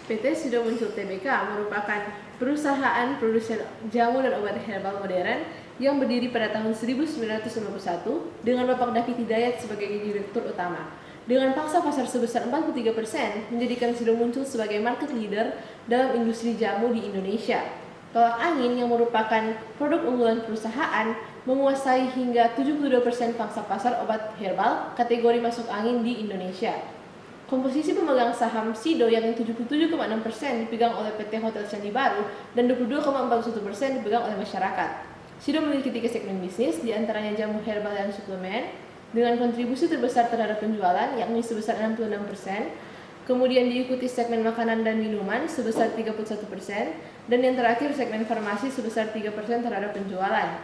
PT Sudah Muncul Tbk merupakan perusahaan produsen jamu dan obat herbal modern yang berdiri pada tahun 1991 dengan Bapak David Hidayat sebagai direktur utama. Dengan pangsa pasar sebesar 43%, menjadikan Sudah Muncul sebagai market leader dalam industri jamu di Indonesia. Tolak angin yang merupakan produk unggulan perusahaan menguasai hingga 72% pangsa pasar obat herbal kategori masuk angin di Indonesia. Komposisi pemegang saham Sido yang 77,6% dipegang oleh PT Hotel Candi Baru dan 22,41% dipegang oleh masyarakat. Sido memiliki 3 segmen bisnis, diantaranya jamu herbal dan suplemen, dengan kontribusi terbesar terhadap penjualan, yakni sebesar 66%, kemudian diikuti segmen makanan dan minuman sebesar 31%, dan yang terakhir segmen farmasi sebesar 3% terhadap penjualan.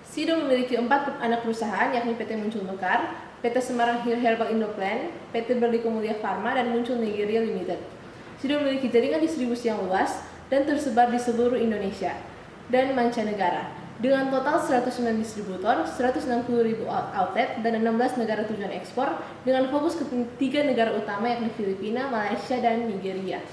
Sido memiliki 4 anak perusahaan, yakni PT Muncul Mekar, PT Semarang Herbal Indoplan, PT Berliku Mulia Pharma, dan Muncul Nigeria Limited. Sido memiliki jaringan distribusi yang luas dan tersebar di seluruh Indonesia dan mancanegara, dengan total 109 distributor, 160.000 outlet, dan 16 negara tujuan ekspor, dengan fokus ke 3 negara utama yakni Filipina, Malaysia, dan Nigeria.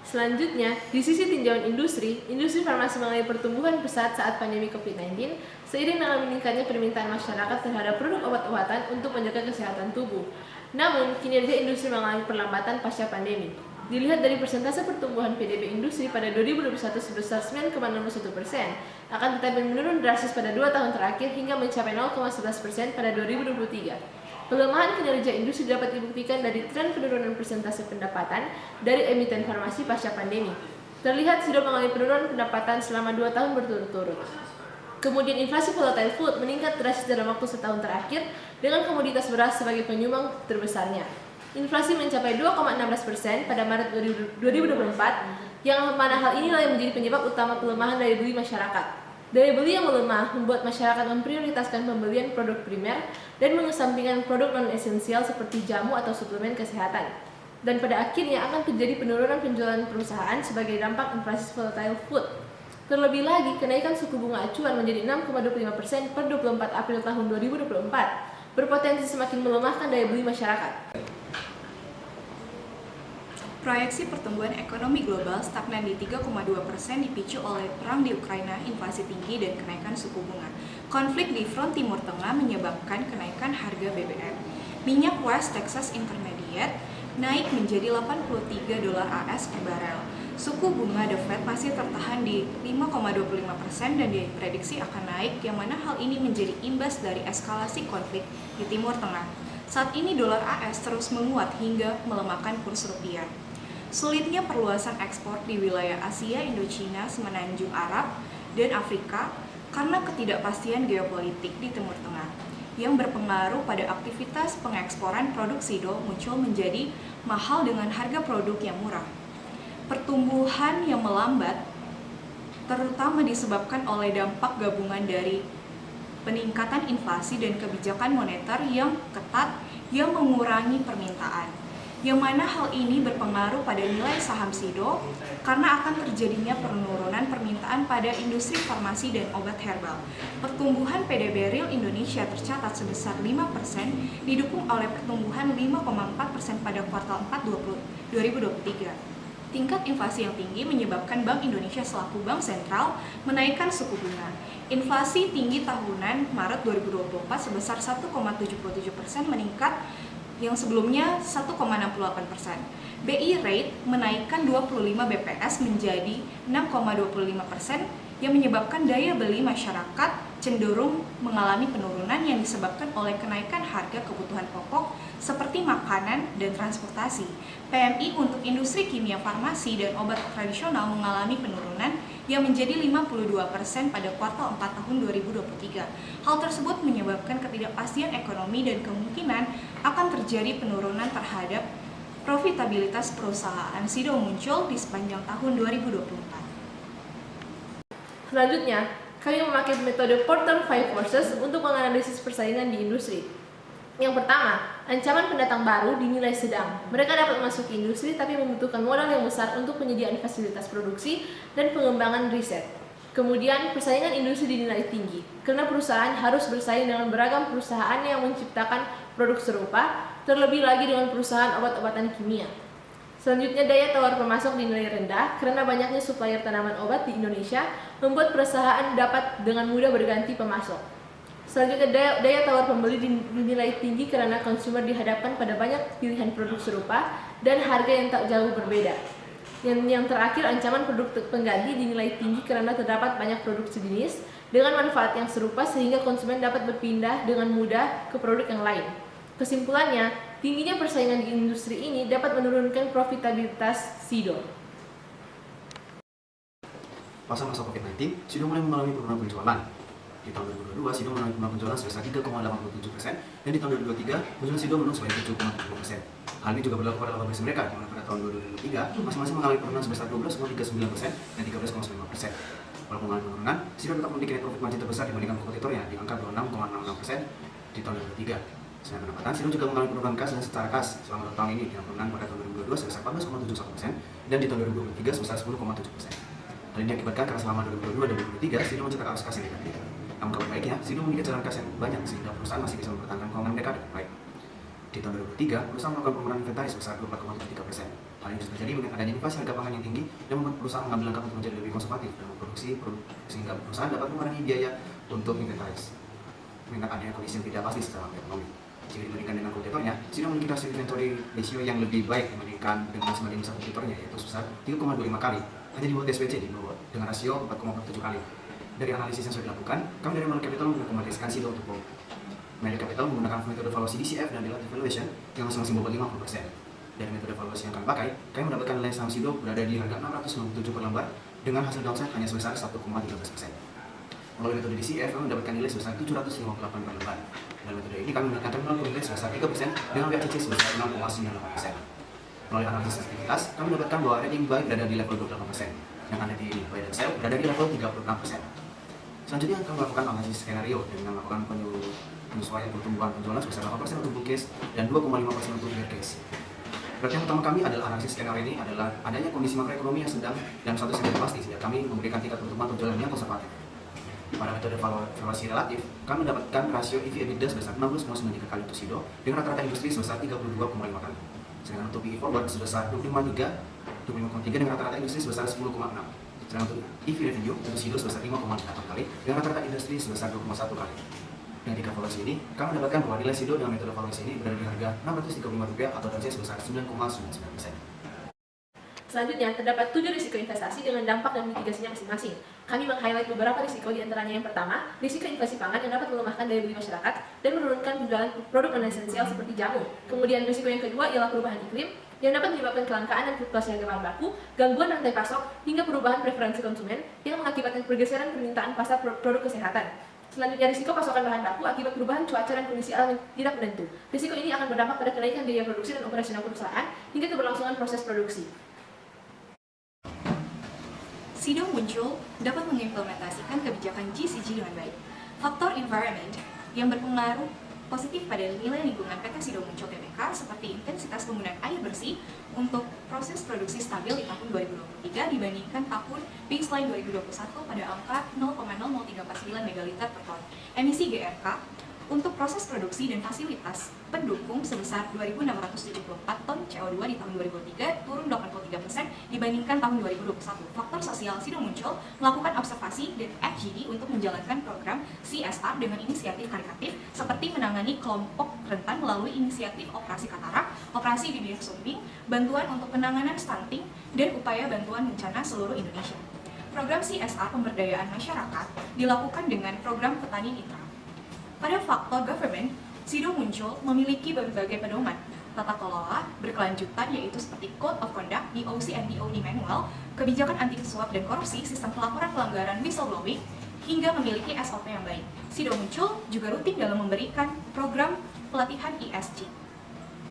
Selanjutnya, di sisi tinjauan industri farmasi mengalami pertumbuhan pesat saat pandemi COVID-19 seiring dengan meningkatnya permintaan masyarakat terhadap produk obat-obatan untuk menjaga kesehatan tubuh. Namun, kinerja industri mengalami perlambatan pasca pandemi. Dilihat dari persentase pertumbuhan PDB industri pada 2021 sebesar 9,61%, akan tetapi menurun drastis pada 2 tahun terakhir hingga mencapai 0,11% pada 2023. Pelemahan kinerja industri dapat dibuktikan dari tren penurunan persentase pendapatan dari emiten farmasi pasca pandemi. Terlihat Sido mengalami penurunan pendapatan selama 2 tahun berturut-turut. Kemudian inflasi volatile food meningkat drastis dalam waktu setahun terakhir dengan komoditas beras sebagai penyumbang terbesarnya. Inflasi mencapai 2,16% pada Maret 2024, yang mana hal inilah yang menjadi penyebab utama pelemahan daya beli masyarakat. Daya beli yang melemah membuat masyarakat memprioritaskan pembelian produk primer dan mengesampingkan produk non-esensial seperti jamu atau suplemen kesehatan. Dan pada akhirnya akan terjadi penurunan penjualan perusahaan sebagai dampak inflasi volatile food. Terlebih lagi, kenaikan suku bunga acuan menjadi 6,25% per 24 April tahun 2024 berpotensi semakin melemahkan daya beli masyarakat. Proyeksi pertumbuhan ekonomi global stagnan di 3,2% dipicu oleh perang di Ukraina, inflasi tinggi, dan kenaikan suku bunga. Konflik di front Timur Tengah menyebabkan kenaikan harga BBM. Minyak West Texas Intermediate naik menjadi $83 AS per barel. Suku bunga The Fed masih tertahan di 5,25% dan diprediksi akan naik, yang mana hal ini menjadi imbas dari eskalasi konflik di Timur Tengah. Saat ini dolar AS terus menguat hingga melemahkan kurs rupiah. Sulitnya perluasan ekspor di wilayah Asia, Indochina, Semenanjung Arab, dan Afrika karena ketidakpastian geopolitik di Timur Tengah yang berpengaruh pada aktivitas pengeksporan produk Sido muncul menjadi mahal dengan harga produk yang murah. Pertumbuhan yang melambat terutama disebabkan oleh dampak gabungan dari peningkatan inflasi dan kebijakan moneter yang ketat yang mengurangi permintaan, yang mana hal ini berpengaruh pada nilai saham Sido karena akan terjadinya penurunan permintaan pada industri farmasi dan obat herbal. Pertumbuhan PDB real Indonesia tercatat sebesar 5%, didukung oleh pertumbuhan 5,4% pada kuartal 4 2023. Tingkat inflasi yang tinggi menyebabkan Bank Indonesia selaku bank sentral menaikkan suku bunga. Inflasi tinggi tahunan Maret 2024 sebesar 1,77% meningkat yang sebelumnya 1,68%. BI rate menaikkan 25 BPS menjadi 6,25% yang menyebabkan daya beli masyarakat cenderung mengalami penurunan yang disebabkan oleh kenaikan harga kebutuhan pokok seperti makanan dan transportasi. PMI untuk industri kimia farmasi dan obat tradisional mengalami penurunan yang menjadi 52% pada kuartal 4 tahun 2023. Hal tersebut menyebabkan ketidakpastian ekonomi dan kemungkinan akan terjadi penurunan terhadap profitabilitas perusahaan Sido muncul di sepanjang tahun 2024. Selanjutnya, kami memakai metode Porter 5 Forces untuk menganalisis persaingan di industri. Yang pertama, ancaman pendatang baru dinilai sedang. Mereka dapat memasuki industri tapi membutuhkan modal yang besar untuk penyediaan fasilitas produksi dan pengembangan riset. Kemudian, persaingan industri dinilai tinggi karena perusahaan harus bersaing dengan beragam perusahaan yang menciptakan produk serupa, terlebih lagi dengan perusahaan obat-obatan kimia. Selanjutnya, daya tawar pemasok dinilai rendah karena banyaknya supplier tanaman obat di Indonesia membuat perusahaan dapat dengan mudah berganti pemasok. Selanjutnya, daya tawar pembeli dinilai tinggi karena konsumer dihadapkan pada banyak pilihan produk serupa dan harga yang tak jauh berbeda. Yang terakhir, ancaman produk pengganti dinilai tinggi karena terdapat banyak produk sejenis dengan manfaat yang serupa sehingga konsumen dapat berpindah dengan mudah ke produk yang lain. Kesimpulannya, tingginya persaingan di industri ini dapat menurunkan profitabilitas SIDO. Masa-masa COVID-19, SIDO mulai mengalami penurunan penjualan. Di tahun 2022, SIDO mengalami penurunan penjualan sebesar 3,87%, dan di tahun 2023, penjualan SIDO menurun sebanyak 7,70%. Hal ini juga berlaku pada laba bersih mereka, di mana pada tahun 2023, masing-masing mengalami penurunan sebesar 12,39% dan 13,95%. Walaupun mengalami penurunan, SIDO tetap memiliki net profit margin terbesar dibandingkan kompetitornya di angka 26,66% di tahun 2023. Selain pendapatan, SIDO juga mengalami penurunan kas dan secara kas selama 2 tahun ini, dengan penurunan pada tahun 2022 sebesar 14,71% dan di tahun 2023 sebesar 10,7%. Hal ini akibatkan karena selama 2022 dan 2023 SIDO mencetak arus kas yang negatif. Namun kabar baiknya, SIDO memiliki cadangan kas yang banyak sehingga perusahaan masih bisa mempertahankan keuangan mereka dengan baik. Di tahun 2023, perusahaan melakukan penurunan inventaris sebesar 24,73%. Hal ini bisa terjadi dengan adanya inflasi harga pangan yang tinggi dan membuat perusahaan mengambil langkah untuk menjadi lebih konservatif dalam memproduksi produk sehingga perusahaan dapat mengurangi biaya untuk inventaris. Mengingat adanya kondisi yang tidak pasti secara ekonomi. Jika dibandingkan dengan kompetitornya, SIDO memiliki rasio inventory ratio yang lebih baik dibandingkan dengan sebagian besar kompetitornya, yaitu sebesar 3,25 kali, hanya di bawah TSPC di bawah dengan rasio 4,47 kali. Dari analisis yang sudah dilakukan, kami dari Merlin Capital merekomendasikan SIDO untuk Merlin Capital menggunakan metode valuasi DCF dan relative valuation yang masing-masing bobot 50%. Dari metode valuasi yang kami pakai, kami mendapatkan nilai saham SIDO berada di harga 697 per lembar dengan hasil downside hanya sebesar 1,13%. Melalui metode DCF, kami mendapatkan nilai sebesar 758 per lembar. Dalam metode ini, kami mendapatkan terminal nilai sebesar 3% dengan WACC sebesar 6,98%. Melalui analisis sensitivitas, kami mendapatkan bahwa rating buy berada di level 28%, yang ada di buy dan sell berada di level 36%. Selanjutnya, kami melakukan analisis skenario dengan melakukan penyesuaian pertumbuhan penjualan sebesar 8% untuk bull case dan 2,5% untuk bear case. Perhatian utama kami adalah analisis skenario ini adalah adanya kondisi makroekonomi yang sedang dan suatu yang tidak pasti sehingga kami memberikan tingkat pertumbuhan penjualan yang konservatif. Pada metode valuasi relatif, kami mendapatkan rasio EV/EBITDA sebesar 16,93 kali untuk SIDO dengan rata-rata industri sebesar 32,5 kali. Sedangkan untuk PE forward sebesar 25,3 dengan rata-rata industri sebesar 10,6. Sedangkan untuk EV revenue untuk SIDO sebesar 5,8 kali dengan rata-rata industri sebesar 2,1 kali. Dengan tiga valuasi ini, kami mendapatkan bahwa nilai SIDO dengan metode valuasi ini berada di harga Rp635 atau downside sebesar 9,99%. Selanjutnya, terdapat 7 risiko investasi dengan dampak dan mitigasinya masing-masing. Kami meng-highlight beberapa risiko, di antaranya yang pertama, risiko inflasi pangan yang dapat melemahkan daya beli masyarakat dan menurunkan penjualan produk non-esensial seperti jamu. Kemudian risiko yang kedua ialah perubahan iklim yang dapat menyebabkan kelangkaan dan fluktuasi harga bahan baku, gangguan rantai pasok, hingga perubahan preferensi konsumen yang mengakibatkan pergeseran permintaan pasar produk kesehatan. Selanjutnya, risiko pasokan bahan baku akibat perubahan cuaca dan kondisi alam yang tidak menentu. Risiko ini akan berdampak pada kenaikan biaya produksi dan operasional perusahaan hingga keberlangsungan proses produksi. SIDO muncul dapat mengimplementasikan kebijakan GCG dengan baik. Faktor environment yang berpengaruh positif pada nilai lingkungan PT SIDO muncul Tbk seperti intensitas penggunaan air bersih untuk proses produksi stabil di tahun 2023 dibandingkan tahun baseline 2021 pada angka 0,00349 megaliter per ton. Emisi GRK untuk proses produksi dan fasilitas pendukung sebesar 2.674 ton CO2 di tahun 2003 turun 83% dibandingkan tahun 2021. Faktor sosial SIDO muncul melakukan observasi dan FGD untuk menjalankan program CSR dengan inisiatif karitatif seperti menangani kelompok rentan melalui inisiatif operasi katarak, operasi bibir sumbing, bantuan untuk penanganan stunting, dan upaya bantuan bencana seluruh Indonesia. Program CSR pemberdayaan masyarakat dilakukan dengan program petani mitra. Pada faktor government, SIDO muncul memiliki berbagai pedoman tata kelola berkelanjutan yaitu seperti Code of Conduct, DOC and DOD Manual, kebijakan anti suap dan korupsi, sistem pelaporan pelanggaran whistleblowing, hingga memiliki SOP yang baik. SIDO muncul juga rutin dalam memberikan program pelatihan ESG.